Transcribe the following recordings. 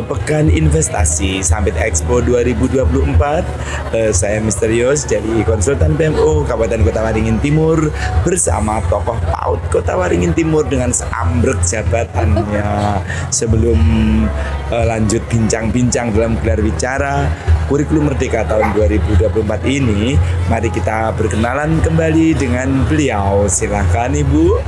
Pekan Investasi Summit Expo 2024. Saya Misterius dari konsultan PMO Kabupaten Kota Waringin Timur bersama tokoh PAUD Kota Waringin Timur dengan seambrek jabatannya. Sebelum lanjut bincang-bincang dalam gelar bicara Kurikulum Merdeka tahun 2024 ini, mari kita berkenalan kembali dengan beliau. Silahkan Ibu.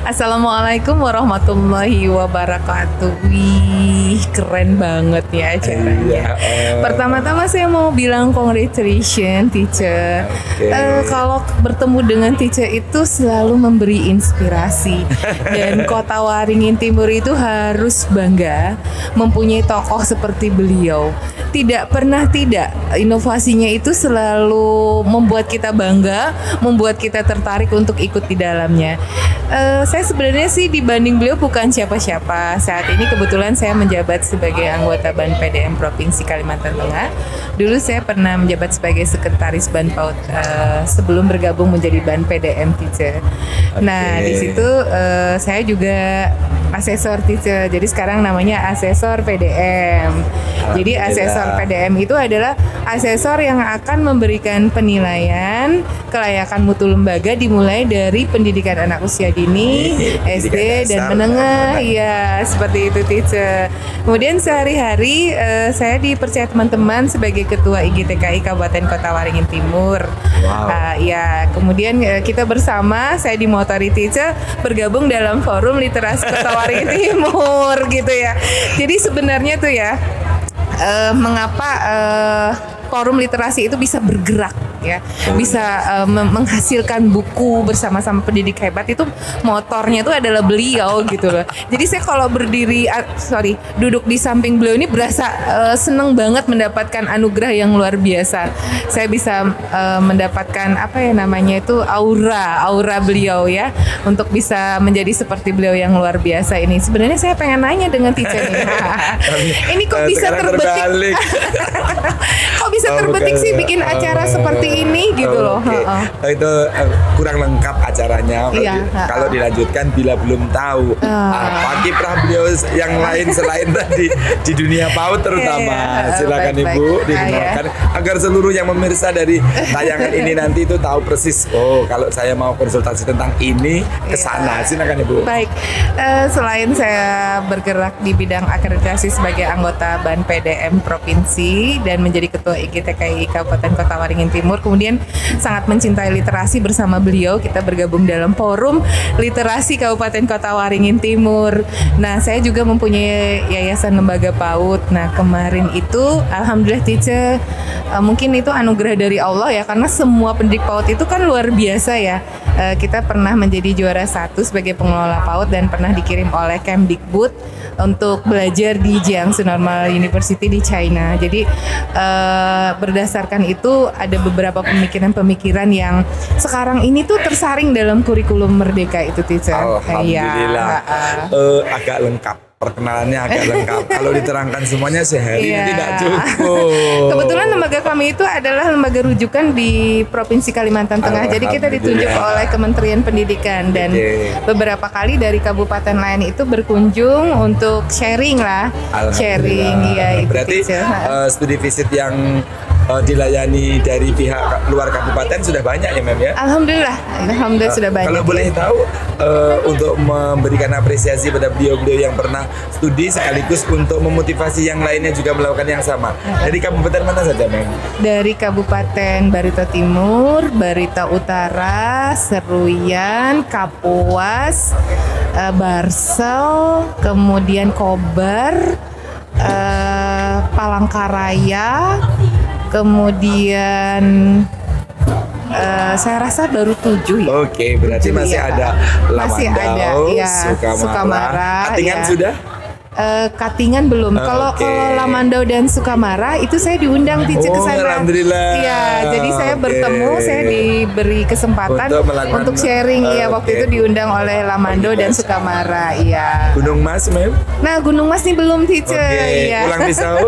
Assalamualaikum warahmatullahi wabarakatuh. Wih, keren banget ya acaranya. Pertama-tama saya mau bilang congratulations teacher. Kalau bertemu dengan teacher itu selalu memberi inspirasi. Dan Kota Waringin Timur itu harus bangga mempunyai tokoh seperti beliau. Tidak pernah tidak, inovasinya itu selalu membuat kita bangga, membuat kita tertarik untuk ikut di dalamnya. Saya sebenarnya sih dibanding beliau bukan siapa-siapa. Saat ini kebetulan saya menjabat sebagai anggota BAN PDM Provinsi Kalimantan Tengah. Dulu saya pernah menjabat sebagai sekretaris BAN PAUD sebelum bergabung menjadi BAN PDM teacher. Nah, di situ saya juga asesor teacher. Jadi sekarang namanya asesor PDM. Jadi asesor PDM itu adalah asesor yang akan memberikan penilaian kelayakan mutu lembaga dimulai dari pendidikan anak usia dini, SD dan menengah. Ya, seperti itu teacher. Kemudian sehari-hari saya dipercaya teman-teman sebagai ketua IGTKI Kabupaten Kota Waringin Timur. Ya, kemudian kita bersama, saya dimotori teacher bergabung dalam forum literasi Kota Waringin Timur gitu ya. Jadi sebenarnya tuh ya, mengapa forum literasi itu bisa bergerak ya, bisa menghasilkan buku bersama-sama pendidik hebat, itu motornya itu adalah beliau gitu loh. Jadi saya kalau duduk di samping beliau ini berasa seneng banget mendapatkan anugerah yang luar biasa. Saya bisa mendapatkan apa ya namanya itu aura beliau ya, untuk bisa menjadi seperti beliau yang luar biasa ini. Sebenarnya saya pengen nanya dengan teacher nih. Ini kok bisa terbetik? Kok bisa terbetik sih bikin acara seperti ini gitu loh. Itu kurang lengkap acaranya. Kalau dilanjutkan bila belum tahu apa kiprah beliau yang lain selain tadi di dunia PAUD terutama. Silakan Ibu dikenalkan agar seluruh yang pemirsa dari tayangan ini nanti itu tahu persis. Oh, kalau saya mau konsultasi tentang ini ke sana. Silakan Ibu. Baik. Selain saya bergerak di bidang akreditasi sebagai anggota BAN PDM Provinsi dan menjadi ketua IGTKI Kabupaten Kota Waringin Timur, kemudian sangat mencintai literasi bersama beliau. Kita bergabung dalam forum literasi Kabupaten Kota Waringin Timur. Nah, saya juga mempunyai yayasan lembaga PAUD. Nah, kemarin itu alhamdulillah teacher, mungkin itu anugerah dari Allah ya, karena semua pendidik PAUD itu kan luar biasa ya. Kita pernah menjadi juara 1 sebagai pengelola PAUD dan pernah dikirim oleh Kemdikbud untuk belajar di Jiangsu Normal University di China. Jadi berdasarkan itu ada beberapa pemikiran-pemikiran yang sekarang ini tuh tersaring dalam kurikulum Merdeka itu teacher. Alhamdulillah. Agak lengkap. Perkenalannya agak lengkap. Kalau diterangkan semuanya sehari ini tidak cukup. Kebetulan lembaga kami itu adalah lembaga rujukan di Provinsi Kalimantan Tengah. Jadi kita ditunjuk oleh Kementerian Pendidikan dan beberapa kali dari kabupaten lain itu berkunjung untuk sharing lah. Sharing ya itu. Berarti studi visit yang dilayani dari pihak luar kabupaten sudah banyak ya Mem ya? Alhamdulillah sudah banyak. Kalau boleh tahu untuk memberikan apresiasi pada beliau-beliau yang pernah studi sekaligus untuk memotivasi yang lainnya juga melakukan yang sama. Dari kabupaten mana saja Mem? Dari Kabupaten Barito Timur, Barito Utara, Seruyan, Kapuas, Barsel, kemudian Kobar, Palangkaraya, kemudian saya rasa baru 7 ya. Oke, berarti masih ada Lamandau, Sukamara. Katingan sudah? Katingan belum. Kalau Lamandau dan Sukamara itu saya diundang teacher ke sana. Alhamdulillah. Iya, jadi saya bertemu, saya diberi kesempatan untuk sharing ya. Waktu itu diundang oleh Lamandau dan Sukamara. Iya. Gunung Mas, Mem? Nah, Gunung Mas nih belum teacher. Iya. Pulang Pisau?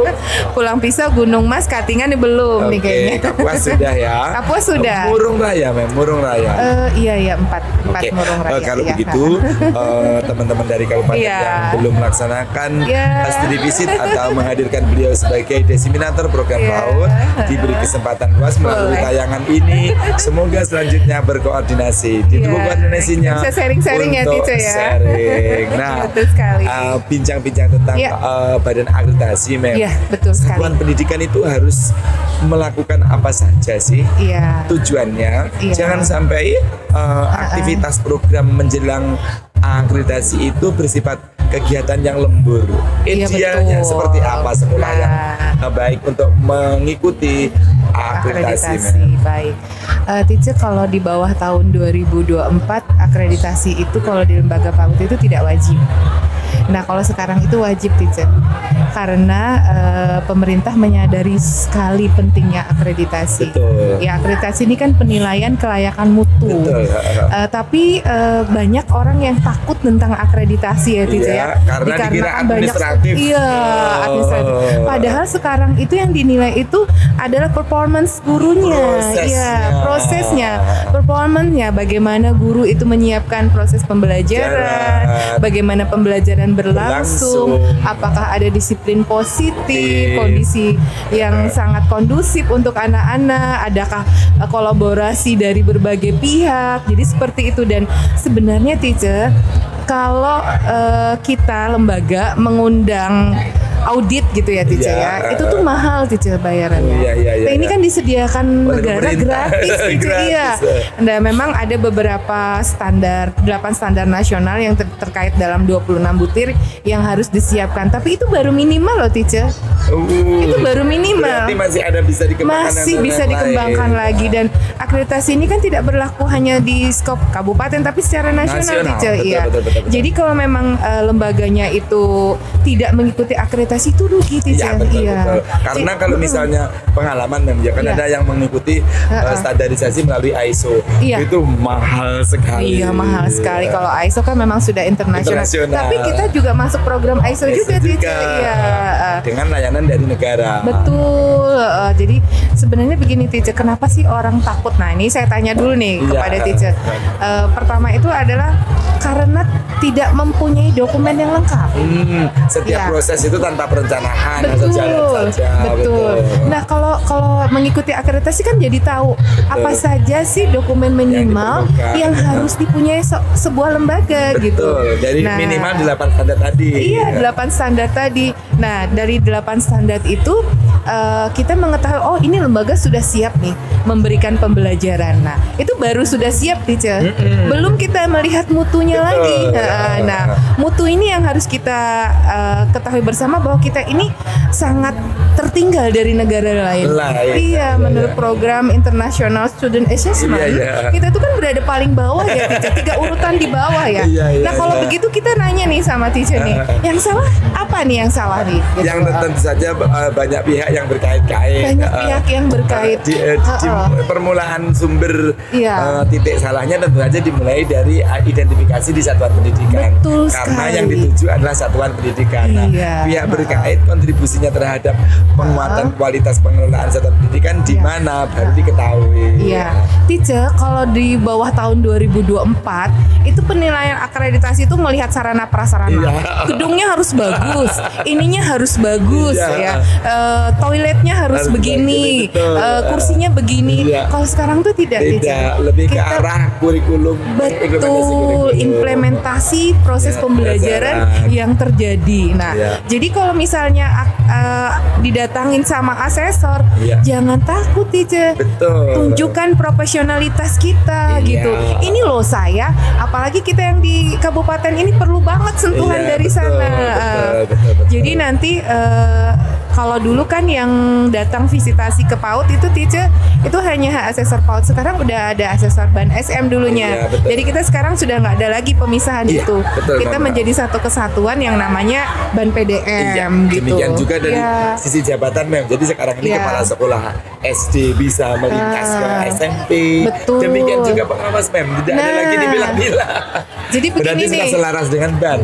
Pulang Pisau, Gunung Mas, Katingan nih belum nih kayaknya. Kapuas sudah ya. Kapuas sudah. Murung Raya, Mem. Murung Raya. Iya, 4 Murung Raya. Kalau begitu teman-teman dari kabupaten yang belum melaksanakan mengadakan studi visit atau menghadirkan beliau sebagai diseminator program PAUD, diberi kesempatan luas melalui tayangan ini. Semoga selanjutnya berkoordinasi. Ditunggu koordinasinya. Bisa sharing-sharing ya, Tice ya. Sharing. Nah, bincang-bincang tentang badan akreditasi, betul sekali. Satuan pendidikan itu harus melakukan apa saja sih? Tujuannya jangan sampai aktivitas program menjelang akreditasi itu bersifat kegiatan yang lembur. Idealnya seperti apa sekolah yang baik untuk mengikuti akreditasi. Baik, Tice, kalau di bawah tahun 2024 akreditasi itu kalau di lembaga PAUD itu tidak wajib. Nah, kalau sekarang itu wajib, Tice, karena pemerintah menyadari sekali pentingnya akreditasi. Betul. Ya, akreditasi ini kan penilaian kelayakan mutu. Tapi banyak orang yang takut tentang akreditasi ya, Tice ya. Karena dikira administratif. Administratif. Padahal sekarang itu yang dinilai itu adalah performance gurunya, prosesnya, performance-nya, bagaimana guru itu menyiapkan proses pembelajaran, bagaimana pembelajaran berlangsung, apakah ada disiplin positif, kondisi yang sangat kondusif untuk anak-anak, adakah kolaborasi dari berbagai pihak. Jadi seperti itu. Dan sebenarnya, Tice, kalau kita lembaga mengundang audit gitu ya, Tice ya, itu tuh mahal, Tice, bayarannya. Nah, ini kan disediakan negara gratis, Tice. Nah, memang ada beberapa standar, 8 standar nasional yang terkait dalam 26 butir yang harus disiapkan. Tapi itu baru minimal loh, Tice. Itu baru minimal. Berarti masih ada bisa dikembangkan lagi. Dan akreditasi ini kan tidak berlaku hanya di skop kabupaten tapi secara nasional, Tice. Betul. Jadi kalau memang lembaganya itu tidak mengikuti akreditasi itu rugi, Tice. Betul. Karena kalau misalnya pengalaman ada yang mengikuti standarisasi melalui ISO, itu mahal sekali. Mahal sekali. Kalau ISO kan memang sudah internasional. Tapi kita juga masuk program ISO juga, Tice. Dengan layanan dari negara. Betul. Jadi sebenarnya begini, Tice, kenapa sih orang takut? Nah, ini saya tanya dulu nih kepada Tice. Pertama itu adalah karena tidak mempunyai dokumen yang lengkap. Setiap proses itu tanpa perencanaan. Betul. Nah, kalau mengikuti akreditasi kan jadi tahu apa saja sih dokumen minimal yang harus dipunyai sebuah lembaga gitu. Dari minimal 8 standar tadi. 8 standar tadi. Nah, dari 8 standar itu kita mengetahui ini lembaga sudah siap nih memberikan pembelajaran. Nah, itu baru sudah siap, Tice. Belum kita melihat mutunya lagi. Nah, mutu ini yang harus kita ketahui bersama bahwa kita ini sangat tertinggal dari negara lain. Menurut program International Student Assessment, kita itu kan berada paling bawah ya, Tice, 3 urutan di bawah ya. Nah, kalau begitu kita nanya nih sama Tice nih, yang salah apa nih yang salah nih? Gitu. Yang tentu saja banyak pihak yang berkait-kait. Banyak pihak yang berkait. Di permulaan sumber titik salahnya tentu saja dimulai dari identifikasi di satuan pendidikan. Betul Karena sekali. yang dituju adalah satuan pendidikan. Nah, pihak berkait kontribusinya terhadap penguatan kualitas pengelolaan satuan pendidikan di mana baru diketahui. Tice, kalau di bawah tahun 2024 itu penilaian akreditasi itu melihat sarana prasarana. Gedungnya harus bagus, ininya harus bagus toiletnya harus begini, kursinya begini. Kalau sekarang tuh tidak, lebih ke arah kurikulum. Betul, implementasi proses pembelajaran yang terjadi. Nah, jadi kalau misalnya didatangin sama asesor, jangan takut, Tice. Tunjukkan profesionalitas kita gitu. Ini loh saya, apalagi kita yang di kabupaten ini perlu banget sentuhan dari sana. Betul. Jadi nanti kalau dulu kan yang datang visitasi ke PAUD itu, Tice, itu hanya asesor PAUD. Sekarang udah ada asesor ban SM dulunya. Jadi kita sekarang sudah nggak ada lagi pemisahan itu. Kita menjadi satu kesatuan yang namanya ban PDM gitu. Demikian juga dari sisi jabatan, Mem. Jadi sekarang ini kepala sekolah SD bisa melintas ke SMP. Demikian juga pengawas, Mem. Tidak ada lagi dibilang-bilang. Jadi begini berarti sudah selaras dengan ban.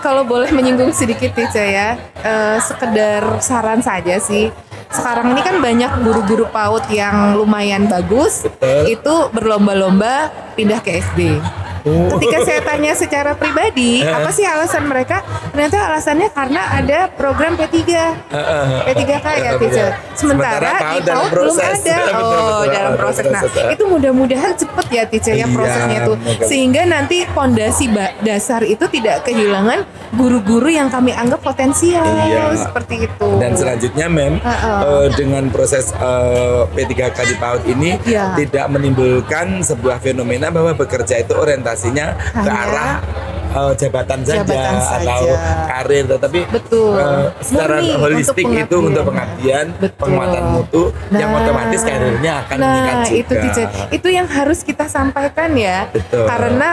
Kalau boleh menyinggung sedikit, Tice ya, sekedar saran saja sih. Sekarang ini kan banyak guru-guru PAUD yang lumayan bagus, itu berlomba-lomba pindah ke SD. Ketika saya tanya secara pribadi, apa sih alasan mereka? Ternyata alasannya karena ada program P3. P3K ya, teacher. Sementara di PAUD belum ada. Dalam proses. Nah, itu mudah-mudahan cepet ya, teacher ya prosesnya itu. Sehingga nanti fondasi dasar itu tidak kehilangan guru-guru yang kami anggap potensial. Seperti itu. Dan selanjutnya dengan proses P3K di PAUD ini tidak menimbulkan sebuah fenomena bahwa bekerja itu orientasinya ke arah jabatan saja atau karir, tetapi secara holistik itu untuk pengabdian, penguatan mutu, yang otomatis karirnya akan meningkat juga. Itu yang harus kita sampaikan ya. Karena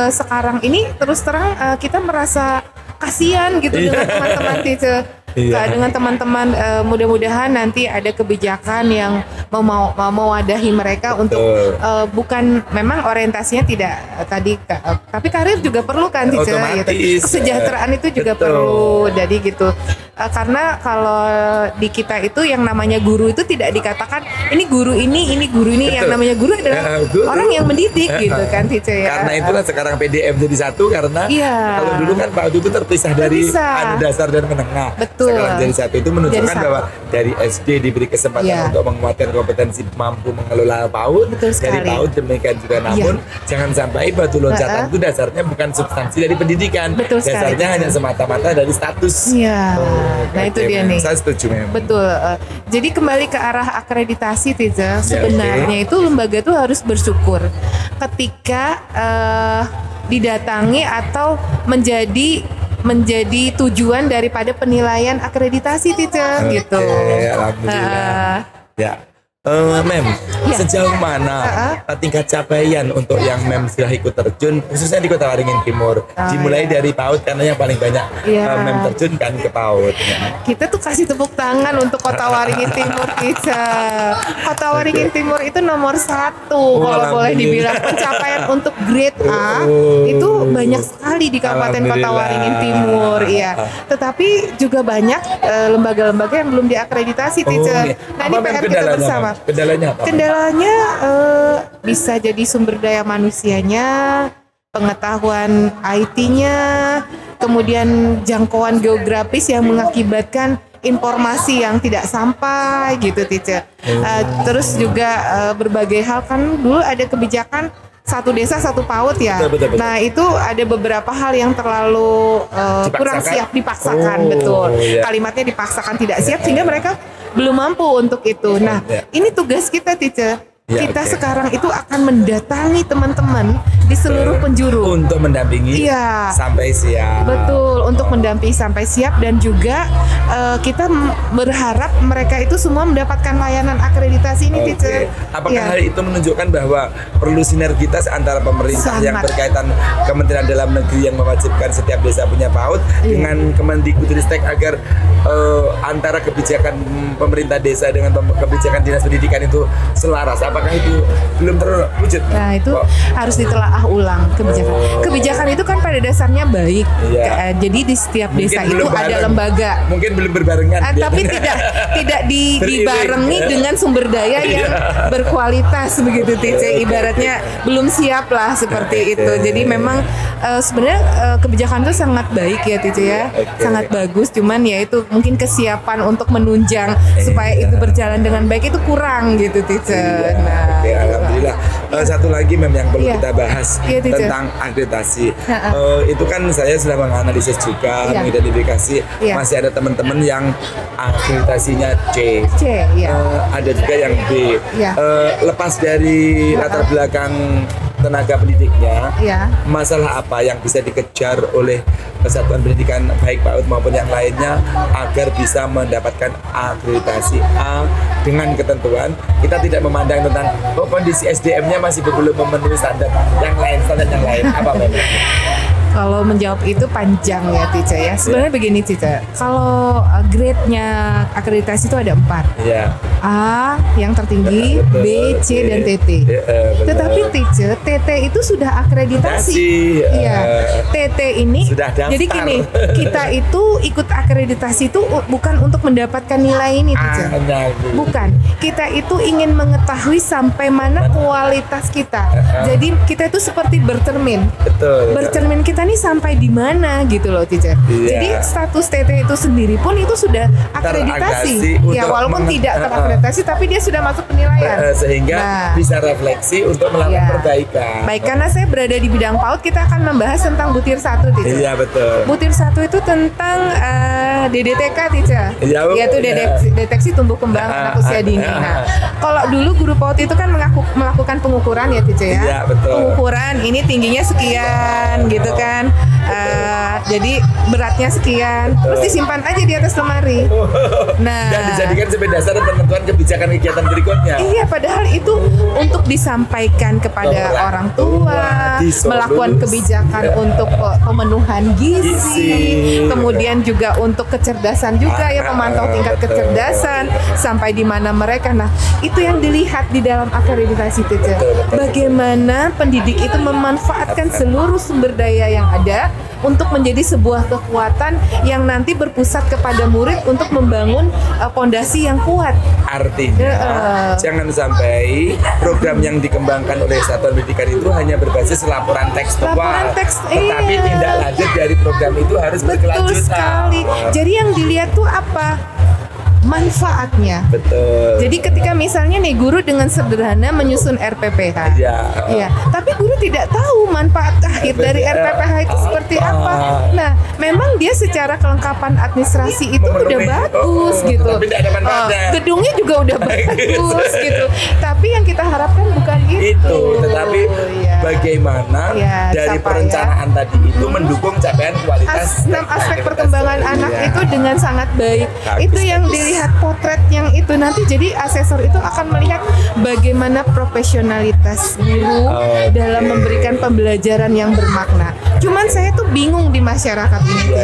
sekarang ini terus terang kita merasa kasihan gitu dengan teman-teman teacher. Dengan teman-teman mudah-mudahan nanti ada kebijakan yang mewadahi mereka untuk bukan memang orientasinya tidak tadi tapi karir juga perlu kan teacher gitu. Kesejahteraan itu juga perlu. Jadi gitu. Karena kalau di kita itu yang namanya guru itu tidak dikatakan ini guru ini guru ini. Yang namanya guru adalah orang yang mendidik gitu kan teacher ya. Karena itulah sekarang PDF jadi satu karena kalau dulu kan PAUD itu terpisah dari dasar dan menengah. Sekarang jadi satu itu menunjukkan bahwa dari SD diberi kesempatan untuk menguatkan kompetensi mampu mengelola PAUD. Dari PAUD demikian juga, namun jangan sampai batu loncatan itu dasarnya bukan substansi dari pendidikan. Dasarnya hanya semata-mata dari status. Nah itu dia nih. Saya setuju memang. Betul. Jadi kembali ke arah akreditasi teacher, sebenarnya itu lembaga itu harus bersyukur ketika didatangi atau menjadi tujuan daripada penilaian akreditasi teacher gitu. Alhamdulillah. Mem, sejauh mana tingkat capaian untuk yang Mem sudah ikut terjun khususnya di Kota Waringin Timur? Dimulai dari PAUD karena yang paling banyak Mem terjun kan ke PAUD. Kita tuh kasih tepuk tangan untuk Kota Waringin Timur teacher. Kota Waringin Timur itu nomor 1 kalau boleh dibilang pencapaian untuk grade A itu banyak sekali di Kabupaten Kota Waringin Timur Tetapi juga banyak lembaga-lembaga yang belum diakreditasi teacher. Nah ini PR kita bersama. Kendalanya apa? Kendalanya bisa jadi sumber daya manusianya, pengetahuan IT-nya, kemudian jangkauan geografis yang mengakibatkan informasi yang tidak sampai gitu teacher. Terus juga berbagai hal kan dulu ada kebijakan satu desa satu PAUD ya. Betul. Nah itu ada beberapa hal yang terlalu kurang siap dipaksakan. Kalimatnya dipaksakan tidak siap sehingga mereka belum mampu untuk itu. Nah ini tugas kita teacher. Kita sekarang itu akan mendatangi teman-teman di seluruh penjuru untuk mendampingi sampai siap. Betul, untuk mendampingi sampai siap dan juga kita berharap mereka itu semua mendapatkan layanan akreditasi ini teacher. Apakah hal itu menunjukkan bahwa perlu sinergitas antara pemerintah yang berkaitan Kementerian Dalam Negeri yang mewajibkan setiap desa punya PAUD dengan Kemendikbudristek agar antara kebijakan pemerintah desa dengan kebijakan dinas pendidikan itu selaras? Apakah itu belum terwujud? Nah itu harus ditelaah ulang kebijakan. Kebijakan itu kan pada dasarnya baik. Jadi di setiap desa itu ada lembaga. Mungkin belum berbarengan. Tapi tidak dibarengi dengan sumber daya yang berkualitas begitu teacher. Ibaratnya belum siap lah seperti itu. Jadi memang sebenarnya kebijakan itu sangat baik ya teacher ya. Sangat bagus. Cuman ya itu mungkin kesiapan untuk menunjang supaya itu berjalan dengan baik itu kurang gitu teacher. Alhamdulillah. Satu lagi yang perlu kita bahas tentang akreditasi. Itu kan saya sudah menganalisis juga, mengidentifikasi masih ada teman-teman yang akreditasinya C. Ada juga yang B. Lepas dari latar belakang tenaga pendidiknya, masalah apa yang bisa dikejar oleh kesatuan pendidikan baik PAUD maupun yang lainnya agar bisa mendapatkan akreditasi A dengan ketentuan kita tidak memandang tentang kondisi SDM-nya masih belum memenuhi standar yang lain apa memang? Kalau menjawab itu panjang ya Tica ya. Sebenarnya begini Tica, kalau grade-nya akreditasi itu ada 4. Iya. A yang tertinggi, B, C, dan TT. Tetapi Tica, TT itu sudah akreditasi. Iya. TT ini sudah daftar. Jadi gini, kita itu ikut akreditasi itu bukan untuk mendapatkan nilai ini Tica. Bukan. Kita itu ingin mengetahui sampai mana kualitas kita. Jadi kita itu seperti bercermin. Betul. Bercermin kita nih sampai di mana gitu loh teacher. Jadi status TT itu sendiri pun itu sudah akreditasi. Ya walaupun tidak terakreditasi tapi dia sudah masuk penilaian. Sehingga bisa refleksi untuk melakukan perbaikan. Baik, karena saya berada di bidang PAUD, kita akan membahas tentang butir 1 teacher. Iya betul. Butir 1 itu tentang DDTK teacher. Yaitu deteksi tumbuh kembang anak usia dini. Nah, kalau dulu guru PAUD itu kan melakukan pengukuran ya teacher ya. Iya betul. Pengukuran ini tingginya sekian gitu kan. Jadi beratnya sekian, terus disimpan aja di atas lemari. Nah, dan dijadikan sebagai dasar penentuan kebijakan kegiatan berikutnya. Iya, padahal itu untuk disampaikan kepada orang tua, melakukan kebijakan untuk pemenuhan gizi, kemudian juga untuk kecerdasan juga ya, memantau tingkat kecerdasan sampai di mana mereka. Nah, itu yang dilihat di dalam akreditasi teacher. Bagaimana pendidik itu memanfaatkan seluruh sumber daya yang ada untuk menjadi sebuah kekuatan yang nanti berpusat kepada murid untuk membangun pondasi yang kuat. Artinya jangan sampai program yang dikembangkan oleh satuan pendidikan itu hanya berbasis laporan tekstual, tetapi tindak lanjut dari program itu harus berkelanjutan. Betul sekali. Jadi yang dilihat tuh apa? Manfaatnya. Betul. Jadi ketika misalnya nih guru dengan sederhana menyusun RPPH, ya, tapi guru tidak tahu manfaat akhir dari RPPH itu seperti apa. Nah, memang dia secara kelengkapan administrasi itu udah bagus gitu. Gedungnya juga udah bagus gitu. Tapi yang kita harapkan bukan itu. Tetapi bagaimana dari perencanaan tadi itu mendukung capaian kualitas 6 aspek perkembangan anak itu dengan sangat baik. Itu yang dilihat potret yang itu nanti, jadi asesor itu akan melihat bagaimana profesionalitas guru dalam memberikan pembelajaran yang bermakna. Cuman saya tuh bingung di masyarakat ini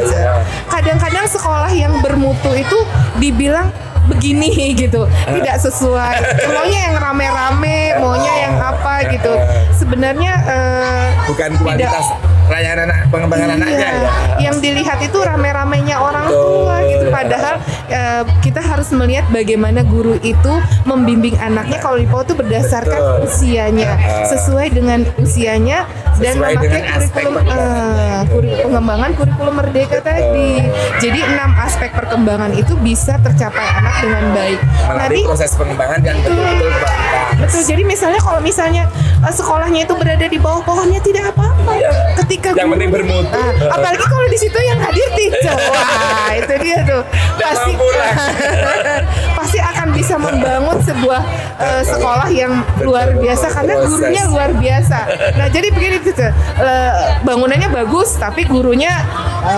kadang-kadang sekolah yang bermutu itu dibilang begini gitu, tidak sesuai, maunya yang rame-rame, maunya yang apa gitu. Sebenarnya bukan kualitas layanan pengembangan anaknya ya. Yang dilihat itu rame-ramenya orang tua gitu. Padahal kita harus melihat bagaimana guru itu membimbing anaknya kalau di PAUD itu berdasarkan usianya, sesuai dengan usianya dan memakai kurikulum pengembangan kurikulum merdeka tadi. Jadi 6 aspek perkembangan itu bisa tercapai anak dengan baik. Melalui proses pengembangan yang betul-betul betul. Jadi misalnya kalau sekolahnya itu berada di bawah pohonnya tidak apa-apa. Ketika yang penting bermutu. Apalagi kalau di situ yang hadir teacher. Wah, itu dia tuh. Pasti akan bisa membangun sebuah sekolah yang luar biasa karena gurunya luar biasa. Nah, jadi begini teacher. Bangunannya bagus tapi gurunya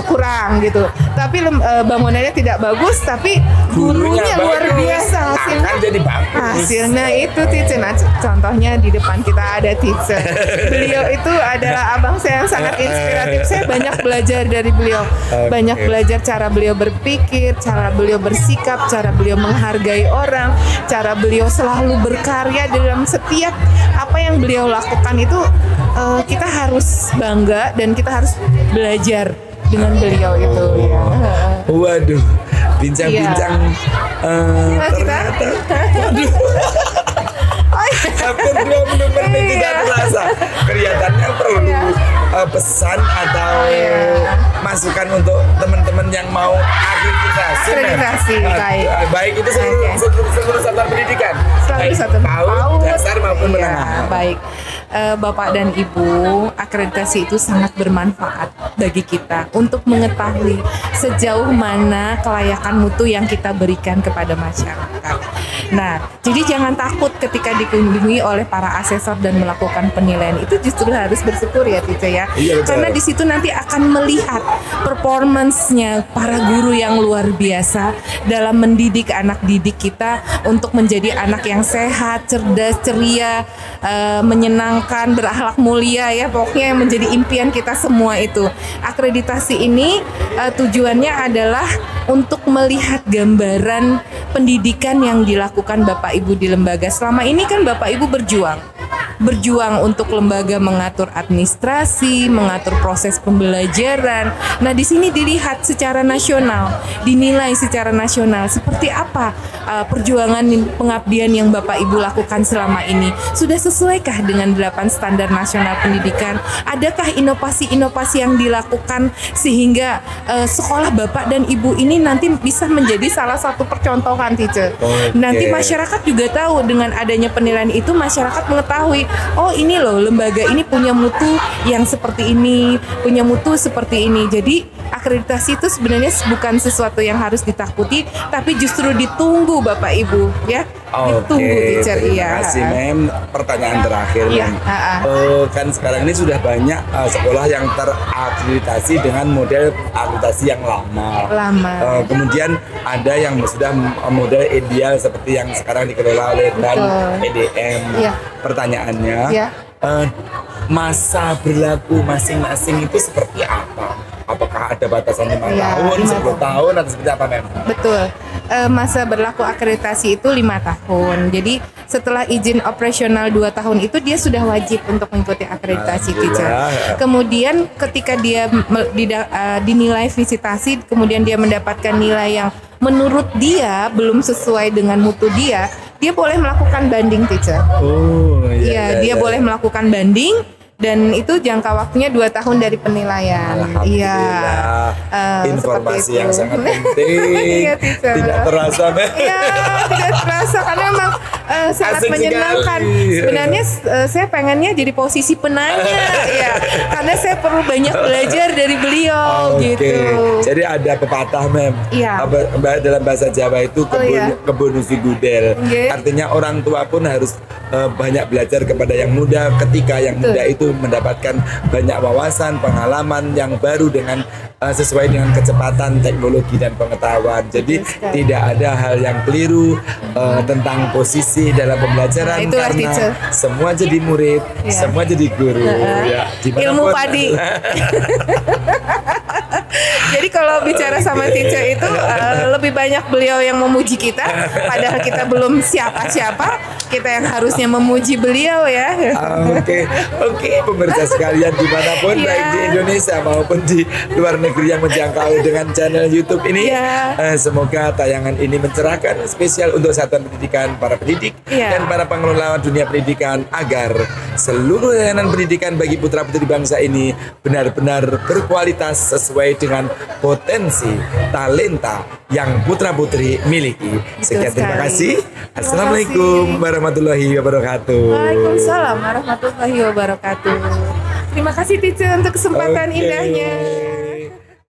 kurang gitu. Tapi bangunannya tidak bagus tapi gurunya luar biasa. Hasilnya itu teacher. Nah, contohnya di depan kita ada teacher. Beliau itu adalah abang saya yang sangat inspiratif. Saya banyak belajar dari beliau. Banyak belajar cara beliau berpikir, cara beliau bersikap, cara beliau menghargai orang, cara beliau selalu berkarya dalam setiap apa yang beliau lakukan itu. Kita harus bangga dan kita harus belajar dengan beliau itu ya. Waduh, bincang-bincang ternyata hampir 20 menit tidak terasa. Kelihatannya perlu pesan atau masukan untuk teman-teman yang mau akreditasi. Baik itu seluruh satuan pendidikan, baik PAUD, dasar maupun menengah. Baik. Bapak dan Ibu, akreditasi itu sangat bermanfaat bagi kita untuk mengetahui sejauh mana kelayakan mutu yang kita berikan kepada masyarakat. Nah, jadi jangan takut ketika dikunjungi oleh para asesor dan melakukan penilaian. Itu justru harus bersyukur ya, Tica ya. Karena di situ nanti akan melihat performance-nya para guru yang luar biasa dalam mendidik anak didik kita untuk menjadi anak yang sehat, cerdas, ceria, menyenangkan, berakhlak mulia ya, pokoknya yang menjadi impian kita semua itu. Akreditasi ini tujuannya adalah untuk melihat gambaran pendidikan yang dilakukan Bapak Ibu di lembaga. Selama ini kan Bapak Ibu berjuang untuk lembaga mengatur administrasi, mengatur proses pembelajaran. Nah, di sini dilihat secara nasional, dinilai secara nasional seperti apa perjuangan pengabdian yang Bapak Ibu lakukan selama ini. Sudah sesuaikah dengan 8 standar nasional pendidikan? Adakah inovasi-inovasi yang dilakukan sehingga sekolah Bapak dan Ibu ini nanti bisa menjadi salah satu percontohan, teacher. Nanti masyarakat juga tahu dengan adanya penilaian itu, masyarakat mengetahui, oh ini loh lembaga ini punya mutu yang seperti ini, punya mutu seperti ini. Jadi akreditasi itu sebenarnya bukan sesuatu yang harus ditakuti, tapi justru ditunggu Bapak Ibu ya. Ditunggu, teacher. Terima kasih, Mem. Pertanyaan terakhir, Mem. Kan sekarang ini sudah banyak sekolah yang terakreditasi dengan model akreditasi yang lama. Kemudian ada yang sudah model ideal seperti yang sekarang dikelola oleh BAN EDM. Pertanyaannya, masa berlaku masing-masing itu seperti apa? Apakah ada batasan 5 tahun, 10 tahun, atau seperti apa, Mem? Betul. Masa berlaku akreditasi itu 5 tahun. Jadi setelah izin operasional 2 tahun itu dia sudah wajib untuk mengikuti akreditasi, teacher. Kemudian ketika dia dinilai visitasi, kemudian dia mendapatkan nilai yang menurut dia belum sesuai dengan mutu dia boleh melakukan banding, teacher. Dia boleh melakukan banding. Dan itu jangka waktunya 2 tahun dari penilaian. Informasi yang sangat penting. Tidak terasa, tidak terasa karena memang sangat menyenangkan. Sebenarnya saya pengennya jadi posisi penanya, karena saya perlu banyak belajar dari beliau, gitu. Jadi ada pepatah, Mem. Dalam bahasa Jawa itu kebun usi gudel. Artinya orang tua pun harus banyak belajar kepada yang muda ketika yang muda itu mendapatkan banyak wawasan, pengalaman yang baru dengan sesuai dengan kecepatan teknologi dan pengetahuan. Jadi tidak ada hal yang keliru tentang posisi dalam pembelajaran, karena semua jadi murid, semua jadi guru. Ilmu padi. Jadi kalau bicara sama teacher itu lebih banyak beliau yang memuji kita, padahal kita belum siapa-siapa. Kita yang harusnya memuji beliau ya. Oke, pemirsa sekalian dimanapun, baik di Indonesia maupun di luar negeri yang menjangkau dengan channel YouTube ini, semoga tayangan ini mencerahkan, spesial untuk satuan pendidikan, para pendidik dan para pengelola dunia pendidikan, agar seluruh layanan pendidikan bagi putra-putri bangsa ini benar-benar berkualitas sesuai dengan potensi talenta yang putra-putri miliki. Sekian, terima kasih. Assalamualaikum warahmatullahi wabarakatuh. Waalaikumsalam warahmatullahi wabarakatuh. Terima kasih, teacher, untuk kesempatan indahnya.